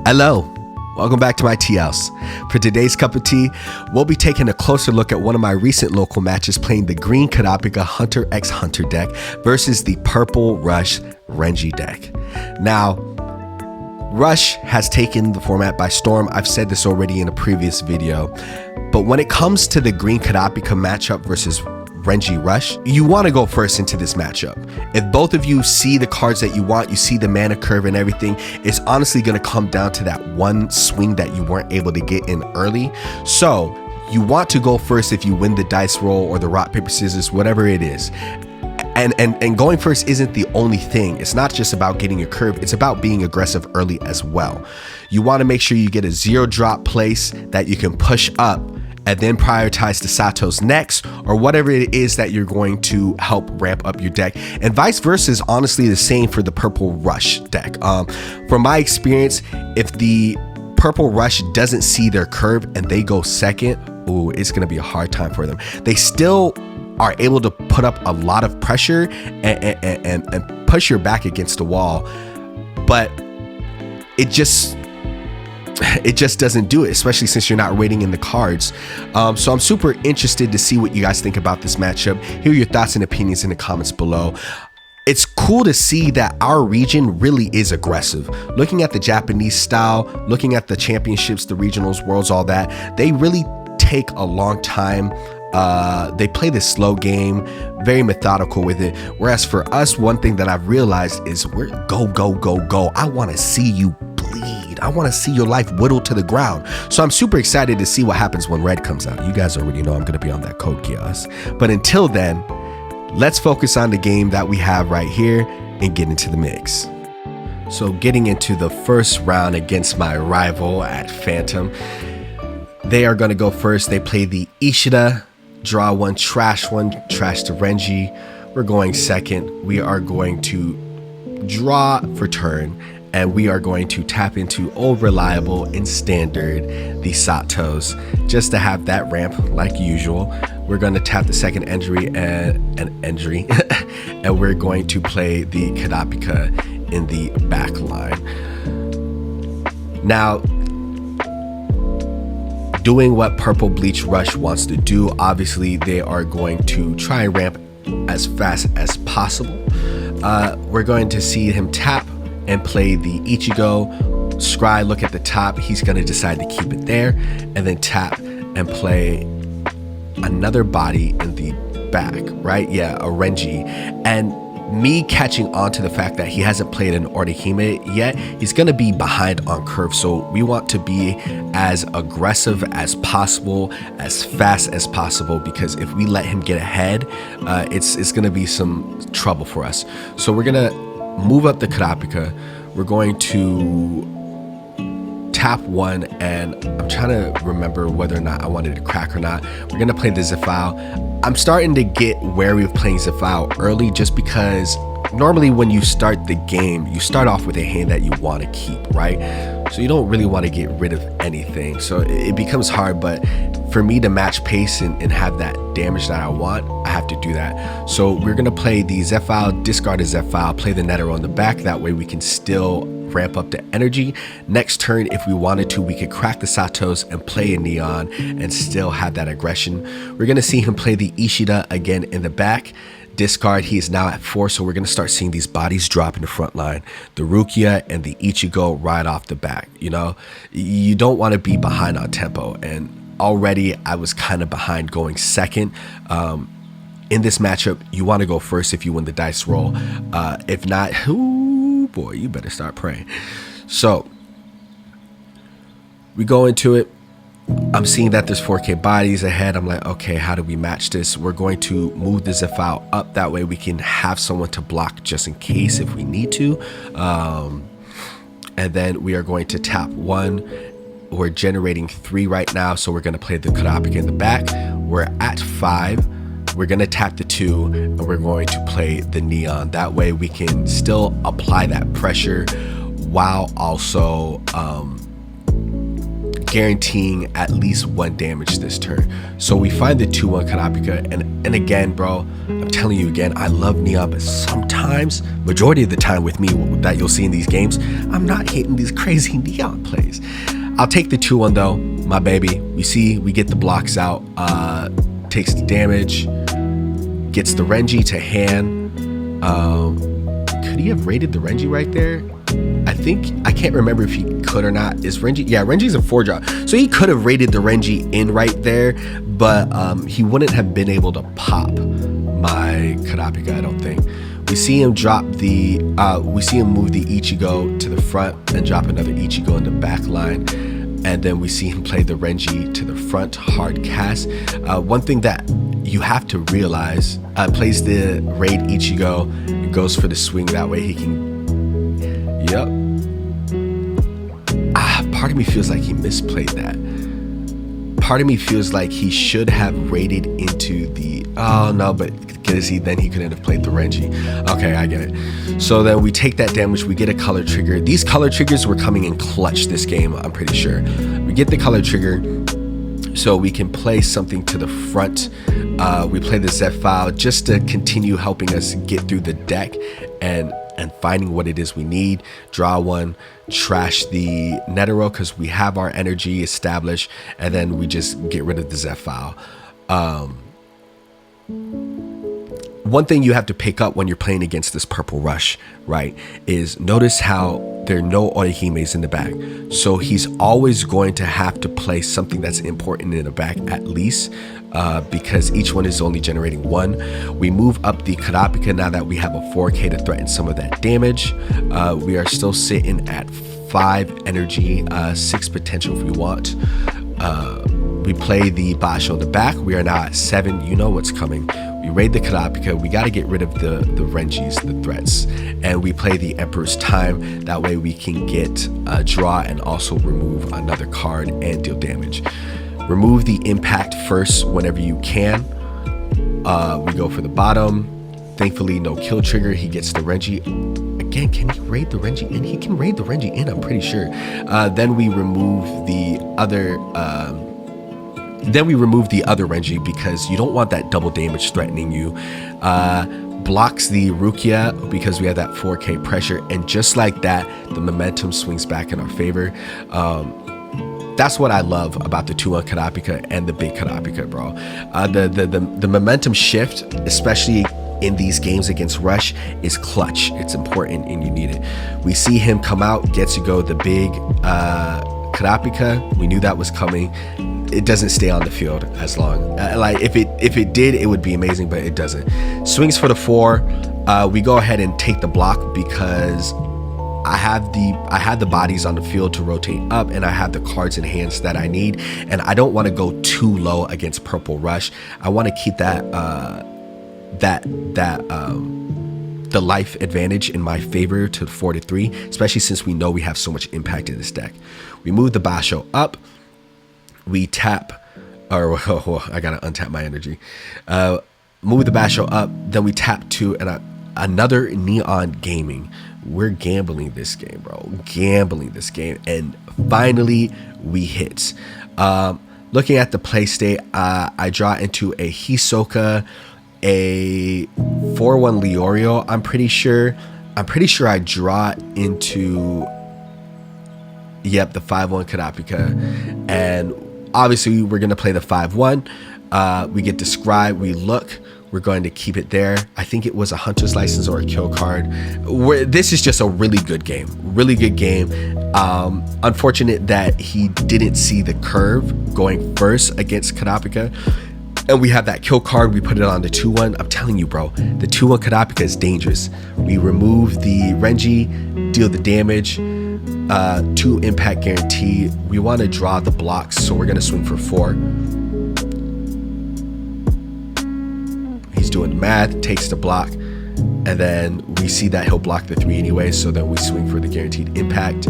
Hello, welcome back to my tea house. For today's cup of tea, we'll be taking a closer look at one of my recent local matches playing the green Kurapika Hunter x Hunter deck versus the Purple Rush Renji deck. Now, Rush has taken the format by storm. I've said this already in a previous video, but when it comes to the green Kurapika matchup versus Renji Rush, you want to go first into this matchup. If both of you see the cards that you want, you see the mana curve and everything, it's honestly going to come down to that one swing that you weren't able to get in early. So you want to go first if you win the dice roll or the rock, paper, scissors, whatever it is. And going first isn't the only thing. It's not just about getting your curve, it's about being aggressive early as well. You want to make sure you get a 0-drop place that you can push up and then prioritize the Satos next, or whatever it is that you're going to help ramp up your deck. And vice versa is honestly the same for the Purple Rush deck. From my experience, if the Purple Rush doesn't see their curve and they go second, ooh, it's gonna be a hard time for them. They still are able to put up a lot of pressure and push your back against the wall, but it just doesn't do it, especially since you're not rating in the cards. So I'm super interested to see what you guys think about this matchup. Hear your thoughts and opinions in the comments below. It's cool to see that our region really is aggressive. Looking at the Japanese style, looking at the championships, the regionals, worlds, all that, they really take a long time. They play this slow game, very methodical with it. Whereas for us, one thing that I've realized is we're go, go, go, go. I want to see you bleed. I want to see your life whittled to the ground. So I'm super excited to see what happens when red comes out. You guys already know I'm going to be on that code chaos. But until then, let's focus on the game that we have right here and get into the mix. So getting into the first round against my rival at Phantom, they are going to go first. They play the Ishida, draw one, trash to Renji. We're going second. We are going to draw for turn, and we are going to tap into Old Reliable and Standard, the Satos, just to have that ramp like usual. We're going to tap the second entry and we're going to play the Kurapika in the back line. Now, doing what Purple Bleach Rush wants to do, obviously they are going to try and ramp as fast as possible. We're going to see him tap and play the Ichigo, scry, look at the top. He's going to decide to keep it there, and then tap and play another body in the back, right? Yeah, a Renji. And me catching on to the fact that he hasn't played an Orihime yet, he's going to be behind on curve. So we want to be as aggressive as possible, as fast as possible, because if we let him get ahead, it's going to be some trouble for us. So we're going to move up the Kurapika. We're going to tap one, and I'm trying to remember whether or not I wanted to crack or not. We're going to play the Zephyl. I'm starting to get wary of playing Zephyl early, just because normally when you start the game, you start off with a hand that you want to keep, right? So you don't really want to get rid of anything. So it becomes hard, but for me to match pace and have that damage that I want, I have to do that. So we're going to play the Zephyl, discard a Zephyl, play the Netter on the back. That way we can still ramp up the energy. Next turn, if we wanted to, we could crack the Satos and play a Neon and still have that aggression. We're going to see him play the Ishida again in the back. Discard, he is now at 4, so we're going to start seeing these bodies drop in the front line. The Rukia and the Ichigo right off the back. You know, you don't want to be behind on tempo, and already I was kind of behind going second. In this matchup, you want to go first if you win the dice roll. If not, ooh, boy, you better start praying. So we go into it. I'm seeing that there's 4K bodies ahead. I'm like, okay, how do we match this? We're going to move the Zephyl up. That way we can have someone to block just in case if we need to. And then we are going to tap 1. We're generating 3 right now, so we're going to play the Kurapika in the back. We're at 5. We're going to tap the 2, and we're going to play the Neon. That way we can still apply that pressure while also guaranteeing at least 1 damage this turn. So we find the 2-1 Kurapika, and again, bro, I'm telling you again, I love Neon, but sometimes, majority of the time with me that you'll see in these games, I'm not hitting these crazy Neon plays. I'll take the 2-1 though, my baby. We get the blocks out, takes the damage, gets the Renji to hand. Could he have raided the Renji right there? I can't remember if he could or not. Is Renji? Yeah, Renji's a 4-drop. So he could have raided the Renji in right there, but he wouldn't have been able to pop my Kurapika, I don't think. We see him drop the, we see him move the Ichigo to the front and drop another Ichigo in the back line. And then we see him play the Renji to the front, hard cast. One thing that you have to realize, plays the raid Ichigo, goes for the swing, that way he can, yep. Part of me feels like he misplayed that. Part of me feels like he should have raided into the, oh no, but because then he couldn't have played the Renji. Okay, I get it. So then we take that damage, we get a color trigger. These color triggers were coming in clutch this game, I'm pretty sure. We get the color trigger, so we can play something to the front. We play the Z file just to continue helping us get through the deck and finding what it is we need. Draw one, trash the Netero because we have our energy established, and then we just get rid of the Z file. One thing you have to pick up when you're playing against this Purple Rush, right, is notice how there are no Orihimes in the back. So he's always going to have to play something that's important in the back at least, because each one is only generating 1. We move up the Kurapika now that we have a 4K to threaten some of that damage. We are still sitting at 5 energy, 6 potential if we want. We play the Basho in the back. We are now at 7. You know what's coming. We raid the Kurapika. We got to get rid of the Renjis, the threats. And we play the Emperor's Time. That way we can get a draw and also remove another card and deal damage. Remove the impact first whenever you can. We go for the bottom. Thankfully, no kill trigger. He gets the Renji. Again, can he raid the Renji in? He can raid the Renji in, I'm pretty sure. Then we remove the other... Renji because you don't want that double damage threatening you. Blocks the Rukia because we have that 4K pressure, and just like that, the momentum swings back in our favor. That's what I love about the 2-1 Kurapika and the big Kurapika, bro. The momentum shift, especially in these games against Rush, is clutch. It's important and you need it. We see him come out, gets to go the big Kurapika. We knew that was coming. It doesn't stay on the field as long. Like if it did, it would be amazing, but it doesn't. Swings for the 4. We go ahead and take the block because I have the bodies on the field to rotate up, and I have the cards in hands that I need, and I don't want to go too low against Purple Rush. I want to keep that the life advantage in my favor to 4-3, especially since we know we have so much impact in this deck. We move the Basho up. We tap, or I gotta untap my energy. Move the Basho up, then we tap 2 and another Neon Gaming. We're gambling this game, bro. Gambling this game, and finally we hit. Looking at the play state, I draw into a Hisoka, a 4-1 Leorio. I'm pretty sure I draw into, yep, the 5-1 Kurapika, and obviously we're gonna play the 5-1. We get described, we look, we're going to keep it there. I think it was a Hunter's License or a kill card. This is just a really good game. Really good game. Unfortunate that he didn't see the curve going first against Kurapika. And we have that kill card. We put it on the 2-1. I'm telling you, bro, the 2-1 Kurapika is dangerous. We remove the Renji, deal the damage. 2 impact guarantee. We want to draw the blocks, so we're going to swing for 4. He's doing the math, takes the block, and then we see that he'll block the 3 anyway, so then we swing for the guaranteed impact.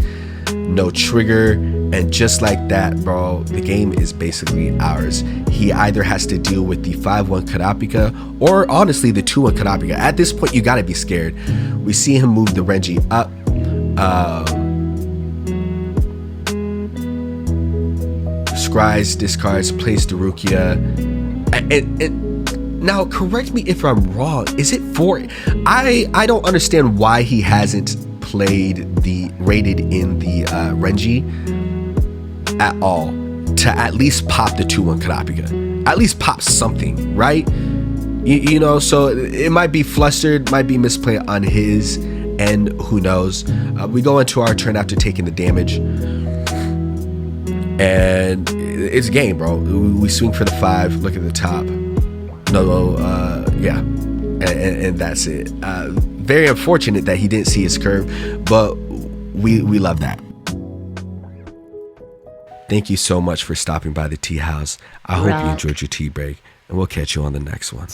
No trigger, and just like that, bro, the game is basically ours. He either has to deal with the 5-1 Kurapika or honestly the 2-1 Kurapika. At this point, you gotta be scared. We see him move the Renji up. scries, discards, plays Darukia. And now, correct me if I'm wrong. Is it for? I don't understand why he hasn't played the rated in the Renji at all to at least pop the 2-1 Kurapika. At least pop something, right? You know, so it might be flustered, might be misplay on his end, who knows. We go into our turn after taking the damage, and it's game, bro. We swing for the 5, look at the top. Yeah, and that's it. Very unfortunate that he didn't see his curve, but we love that. Thank you so much for stopping by the tea house. I hope you enjoyed your tea break, and we'll catch you on the next one.